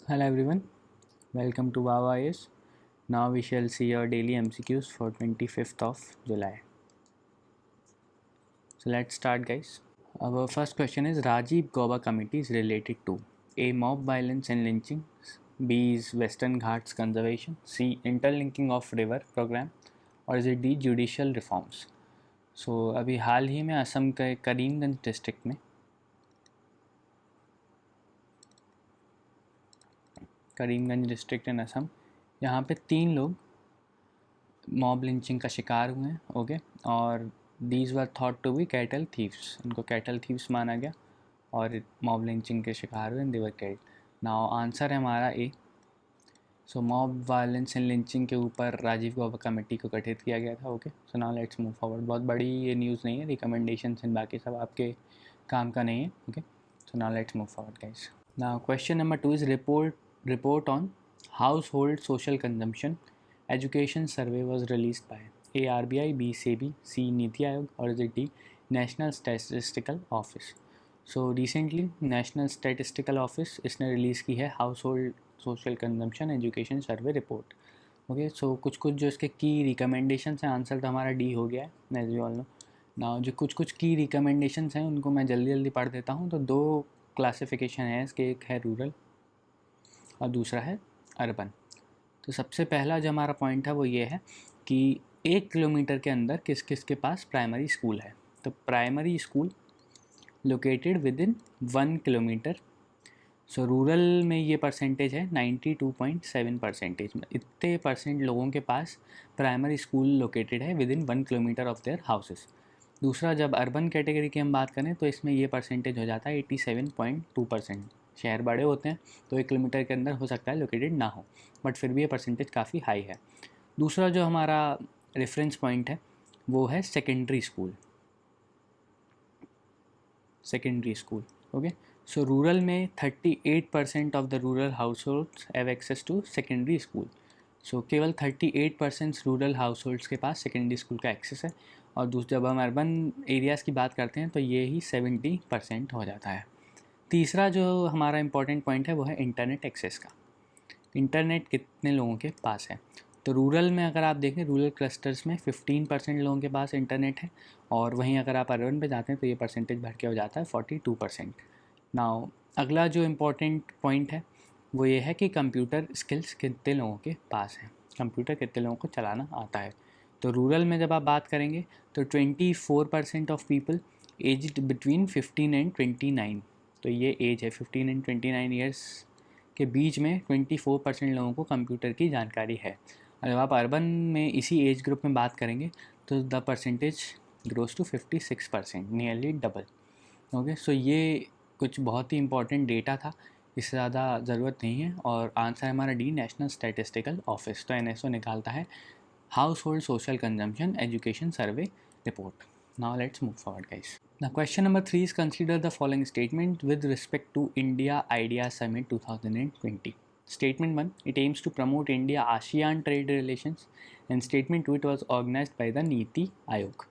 Hello everyone, welcome to Wawa IAS. Now we shall see our daily MCQs for 25th of July. So let's start, guys. Our first question is Rajiv Gauba committee is related to A. Mob violence and lynching, B. is Western Ghats conservation, C. interlinking of river program, और is it D. judicial reforms. So अभी हाल ही में असम के Karimganj district में Karimganj district in Assam यहाँ पे 3 लोग mob lynching का शिकार हुए हैं. ओके, और these were thought to be cattle thieves. इनको कैटल थीव्स माना गया और मॉब लिंचिंग के शिकार हुए. They were killed. Now answer है हमारा A. So mob violence and lynching के ऊपर राजीव गौबा कमेटी को गठित किया गया था. Okay, so now let's move forward. बहुत बड़ी ये न्यूज़ नहीं है, रिकमेंडेशंस एंड बाकी सब आपके काम का नहीं है. Okay, so now let's move forward, guys. Now question number 2 is report on household social consumption education survey was released by A. RBI, B. SEBI, C. Niti Aayog, or is it D. National Statistical Office. So recently National Statistical Office इसने release की है Household Social Consumption Education Survey Report. Okay, so कुछ जो इसके की recommendations हैं, answer तो हमारा डी हो गया है as you all know. Now जो कुछ की रिकमेंडेशंस हैं उनको मैं जल्दी पढ़ देता हूँ. तो 2 क्लासिफिकेशन है इसके, एक है रूरल और दूसरा है अर्बन. तो सबसे पहला जो हमारा पॉइंट है वो ये है कि 1 किलोमीटर के अंदर किस किस के पास प्राइमरी स्कूल है. तो primary school located with in 1 kilometre. So rural में ये परसेंटेज है 92.7%. में इतने परसेंट लोगों के पास प्राइमरी स्कूल लोकेटेड है with in 1 kilometre of their houses. दूसरा, जब अर्बन कैटेगरी की हम बात करें तो इसमें ये परसेंटेज हो जाता है 87.2%. शहर बड़े होते हैं तो 1 किलोमीटर के अंदर हो सकता है लोकेटेड ना हो, बट फिर भी ये परसेंटेज काफ़ी हाई है. दूसरा जो हमारा रेफरेंस पॉइंट है वो है secondary school. Okay, so rural में 38% of the rural house have access to secondary school. So केवल 38% रूरल हाउस होल्ड्स के पास सेकेंडरी स्कूल का एक्सेस है. और जब हम अर्बन एरियाज़ की बात करते हैं तो ये ही 70% हो जाता है. तीसरा जो हमारा इम्पॉर्टेंट पॉइंट है वो है इंटरनेट एक्सेस का. इंटरनेट कितने लोगों के पास है. तो रूरल में अगर आप देखें, रूरल क्लस्टर्स में 15% लोगों के पास इंटरनेट है, और वहीं अगर आप अर्बन पे जाते हैं तो ये परसेंटेज बढ़ के हो जाता है 42%. नाउ अगला जो इम्पॉर्टेंट पॉइंट है वो ये है कि कंप्यूटर स्किल्स कितने लोगों के पास है, कंप्यूटर कितने लोगों को चलाना आता है. तो रूरल में जब आप बात करेंगे तो 24% of people aged between 15 and 29. तो ये एज है 15 एंड 29 ईयर्स के बीच में 24% लोगों को कंप्यूटर की जानकारी है. और जब आप अर्बन में इसी एज ग्रुप में बात करेंगे तो the percentage grows to 56%, nearly double. Okay, so ये कुछ बहुत ही इंपॉर्टेंट डेटा था, इससे ज़्यादा ज़रूरत नहीं है. और आंसर है हमारा डी, नेशनल स्टैटिस्टिकल ऑफिस. तो NSO निकालता है house hold social consumption education survey report. Now let's move forward, guys. Now question number 3 is consider the following statement with respect to India Idea Summit 2020. Statement 1, it aims to promote India ASEAN trade relations, and statement 2, it was organized by the NITI Aayog.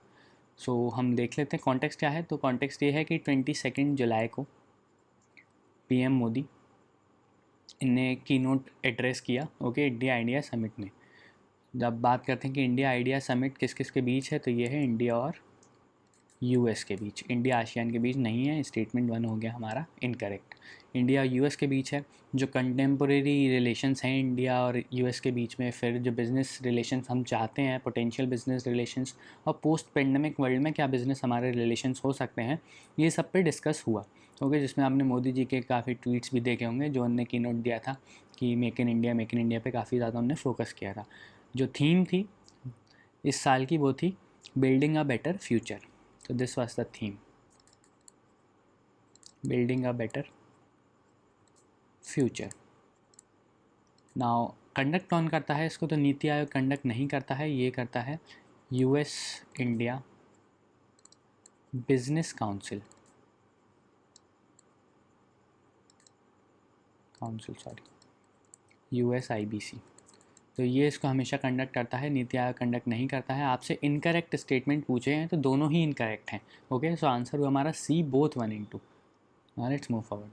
सो हम देख लेते हैं context क्या है. तो context ये है कि 22 जुलाई को PM मोदी इनने की नोट एड्रेस किया. ओके, इंडिया आइडिया समिट में. जब बात करते हैं कि इंडिया आइडिया समिट किस किस के बीच है, तो ये है इंडिया और US के बीच. इंडिया आसियान के बीच नहीं है. स्टेटमेंट 1 हो गया हमारा इनकरेक्ट. इंडिया US के बीच है. जो कंटेम्पोरेरी रिलेशंस हैं इंडिया और US के बीच में, फिर जो बिज़नेस रिलेशंस हम चाहते हैं, पोटेंशियल बिज़नेस रिलेशंस, और पोस्ट पेंडेमिक वर्ल्ड में क्या बिज़नेस हमारे रिलेशंस हो सकते हैं, ये सब पे डिस्कस हुआ. ओके, जिसमें आपने मोदी जी के काफ़ी ट्वीट्स भी देखे होंगे जो उनने की नोट दिया था कि मेक इन इंडिया पे काफ़ी ज़्यादा उन्होंने फोकस किया था. जो थीम थी इस साल की वो थी building a better future. So this was the theme, building a better future. Now conduct कौन करता है इसको, तो नीति आयोग कंडक्ट नहीं करता है, ये करता है US India business council US IBC. तो ये इसको हमेशा कंडक्ट करता है, नीति आयोग कंडक्ट नहीं करता है. आपसे इनकरेक्ट स्टेटमेंट पूछे हैं तो दोनों ही इनकरेक्ट हैं. ओके, सो आंसर हुआ हमारा C, both 1 and 2. Now let's move forward.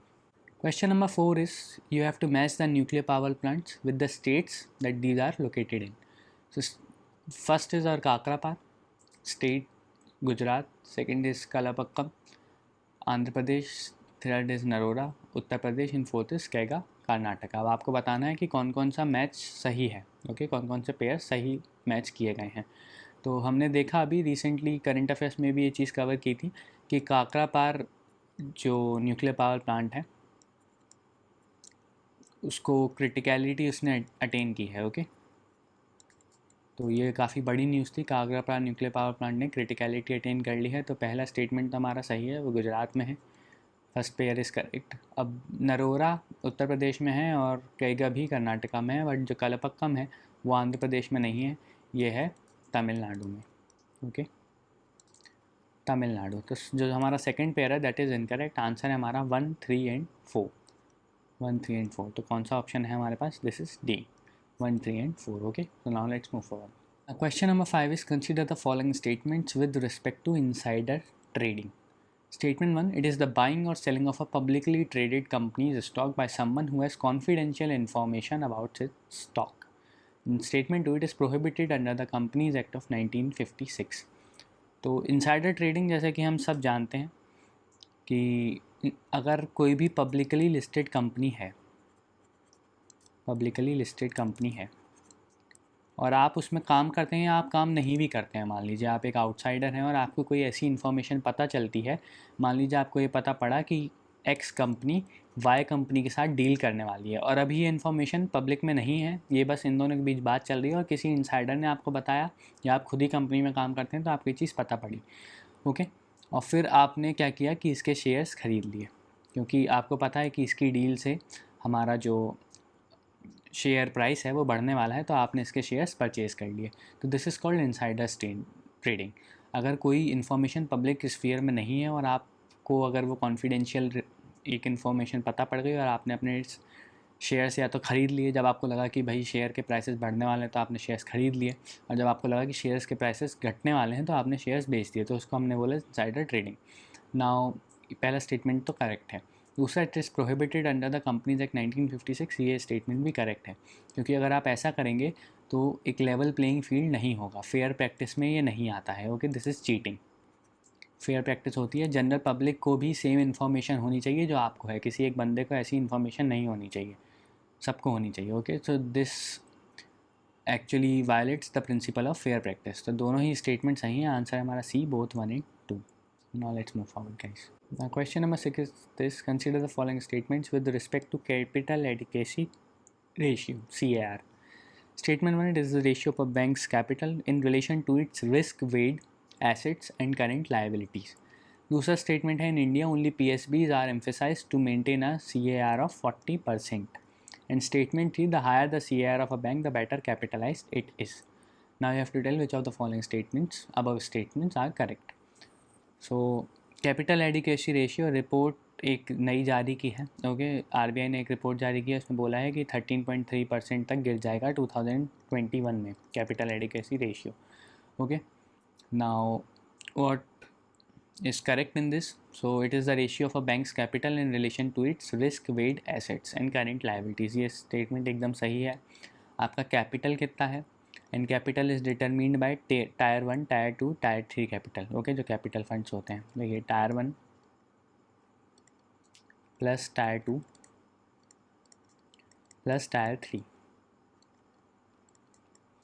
Question number 4 is you have to match the nuclear power plants with the states that these are located in. So first is our Kakrapar state, Gujarat. Second is Kalapakkam, Andhra Pradesh. Third is Narora, Uttar Pradesh. In fourth is Kaiga, Karnataka. अब आपको बताना है कि कौन कौन सा match सही है. ओके, कौन कौन से पेयर सही मैच किए गए हैं. तो हमने देखा अभी रिसेंटली करंट अफेयर्स में भी ये चीज़ कवर की थी कि काकरापार जो न्यूक्लियर पावर प्लांट है उसको क्रिटिकलिटी उसने अटेन की है. ओके, तो ये काफ़ी बड़ी न्यूज़ थी. काकरापार न्यूक्लियर पावर प्लांट ने क्रिटिकलिटी अटेन कर ली है. तो पहला स्टेटमेंट हमारा सही है, वो गुजरात में है. First pair is correct. अब नरोरा उत्तर प्रदेश में है और कैगा भी कर्नाटका में है, बट जो कलपक्कम है वो आंध्र प्रदेश में नहीं है, ये है तमिलनाडु में. ओके, तमिलनाडु. तो जो हमारा सेकंड पेयर है दैट इज़ इनकरेक्ट. आंसर है हमारा 1, 3 एंड 4. 1, 3 एंड 4. तो कौन सा ऑप्शन है हमारे पास? This is D, 1, 3 and 4. Okay, so now let's move forward. Question number 5 is consider the following statements with respect to insider trading. Statement 1, it is the buying or selling of a publicly traded company's stock by someone who has confidential information about its stock. In Statement 2, it is prohibited under the Companies Act of 1956. तो insider trading जैसे कि हम सब जानते हैं कि अगर कोई भी पब्लिकली लिस्टेड कंपनी है और आप उसमें काम करते हैं या आप काम नहीं भी करते हैं, मान लीजिए आप एक आउटसाइडर हैं और आपको कोई ऐसी इन्फॉर्मेशन पता चलती है, मान लीजिए आपको ये पता पड़ा कि एक्स कंपनी वाई कंपनी के साथ डील करने वाली है और अभी ये इन्फॉर्मेशन पब्लिक में नहीं है, ये बस इन दोनों के बीच बात चल रही है और किसी इनसाइडर ने आपको बताया या आप खुद ही कंपनी में काम करते हैं तो आपको ये चीज़ पता पड़ी. ओके, और फिर आपने क्या किया कि इसके शेयर्स ख़रीद लिए क्योंकि आपको पता है कि इसकी डील से हमारा जो शेयर प्राइस है वो बढ़ने वाला है, तो आपने इसके शेयर्स परचेज़ कर लिए. तो this is called insider trading. अगर कोई इन्फॉर्मेशन पब्लिक स्फीयर में नहीं है और आपको अगर वो कॉन्फिडेंशियल एक इन्फॉर्मेशन पता पड़ गई और आपने अपने शेयर्स या तो ख़रीद लिए, जब आपको लगा कि भाई शेयर के प्राइसेस बढ़ने वाले हैं तो आपने शेयर्स ख़रीद लिए, और जब आपको लगा कि शेयर्स के प्राइसेस घटने वाले हैं तो आपने शेयर्स बेच दिए, तो उसको हमने बोला इनसाइडर ट्रेडिंग. नाउ पहला स्टेटमेंट तो करेक्ट है. दूसरा, it is prohibited under the companies act 1956. ये स्टेटमेंट भी करेक्ट है क्योंकि अगर आप ऐसा करेंगे तो एक लेवल प्लेइंग फील्ड नहीं होगा, फेयर प्रैक्टिस में ये नहीं आता है. Okay, this is cheating. Fair practice होती है जनरल पब्लिक को भी सेम इन्फॉर्मेशन होनी चाहिए जो आपको है, किसी एक बंदे को ऐसी इन्फॉर्मेशन नहीं होनी चाहिए, सबको होनी चाहिए. Okay, so this actually violets the principle of fair practice. तो दोनों ही स्टेटमेंट सही हैं. आंसर है हमारा सी, both 1 and 2. Now let's move forward, guys. Now question number 6 is this: consider the following statements with respect to capital adequacy ratio, CAR. Statement 1, it is the ratio of a bank's capital in relation to its risk-weighted assets and current liabilities. दूसरा statement है, in India only PSBs are emphasized to maintain a CAR of 40%. And statement 3, the higher the CAR of a bank, the better capitalized it is. Now you have to tell which of the following statements, above statements, are correct. So capital adequacy ratio report एक नई जारी की है. Okay, RBI ने एक report जारी की है, उसमें बोला है कि 13.3% तक गिर जाएगा 2021 में capital adequacy ratio. Okay, now what is correct in this? So it is the ratio of a bank's capital in relation to its risk weighted assets and current liabilities. ये स्टेटमेंट एकदम सही है. आपका कैपिटल कितना है, and capital is determined by tier 1, tier 2, tier 3 capital. Okay, जो capital funds होते हैं, देखिए tier 1 plus tier 2 plus tier 3,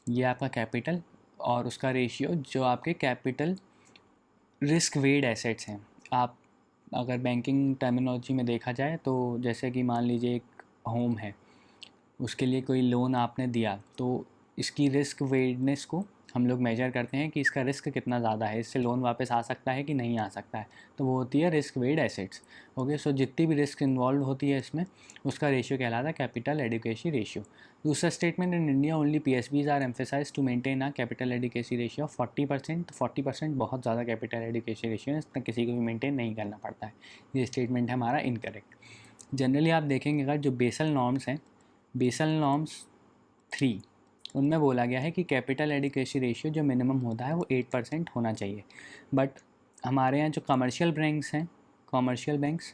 ये आपका कैपिटल और उसका रेशियो जो आपके कैपिटल रिस्क वेड एसेट्स हैं. आप अगर बैंकिंग टर्मिनोलॉजी में देखा जाए तो जैसे कि मान लीजिए एक होम है, उसके लिए कोई लोन आपने दिया, तो इसकी रिस्क वेडनेस को हम लोग मेजर करते हैं कि इसका रिस्क कितना ज़्यादा है, इससे लोन वापस आ सकता है कि नहीं आ सकता है, तो वो होती है रिस्क वेड एसेट्स. ओके, सो जितनी भी रिस्क इन्वॉल्व होती है इसमें, उसका रेशियो कहलाता है कैपिटल एडिक्वेसी रेशियो. दूसरा statement, in India only PSBs are emphasize to maintain a capital adequacy ratio of 40%. तो 40% बहुत ज़्यादा कैपिटल एडिक्वेसी रेशियो है, इसमें किसी को भी मेंटेन नहीं करना पड़ता है. ये स्टेटमेंट है हमारा इनकरेक्ट. जनरली आप देखेंगे अगर जो बेसल नॉर्म्स हैं, बेसल नॉर्म्स 3, उनमें बोला गया है कि कैपिटल एडिक्वेसी रेशियो जो मिनिमम होता है वो 8% होना चाहिए. बट हमारे यहाँ जो कमर्शियल बैंक्स हैं, कमर्शियल बैंक्स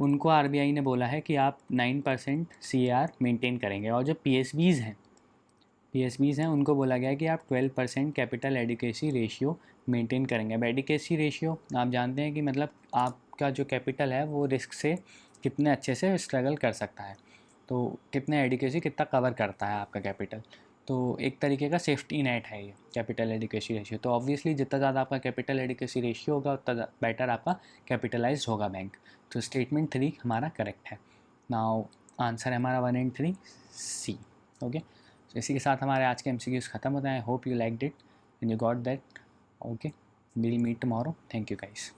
उनको आरबीआई ने बोला है कि आप 9% सीएआर मेंटेन करेंगे, और जो पीएसबीज़ हैं उनको बोला गया है कि आप 12% कैपिटल एडिक्वेसी रेशियो मेंटेन करेंगे। अब एडिक्वेसी रेशियो आप जानते हैं कि मतलब आपका जो कैपिटल है वो रिस्क से कितने अच्छे से स्ट्रगल कर सकता है, तो कितने एडिक्वेसी कितना कवर करता है आपका कैपिटल। तो एक तरीके का सेफ्टी नेट है ये कैपिटल एडिक्वेसी रेशियो। तो ऑब्वियसली जितना ज़्यादा आपका कैपिटल एडिक्वेसी रेशियो होगा उतना बेटर आपका कैपिटलाइज होगा बैंक। तो स्टेटमेंट 3 हमारा करेक्ट है। नाउ आंसर है हमारा 1 एंड 3 सी। ओके, तो इसी के साथ हमारे आज के एमसीक्यूज खत्म होते हैं। I hope you liked it and you got that. Okay, will meet tomorrow. Thank you guys.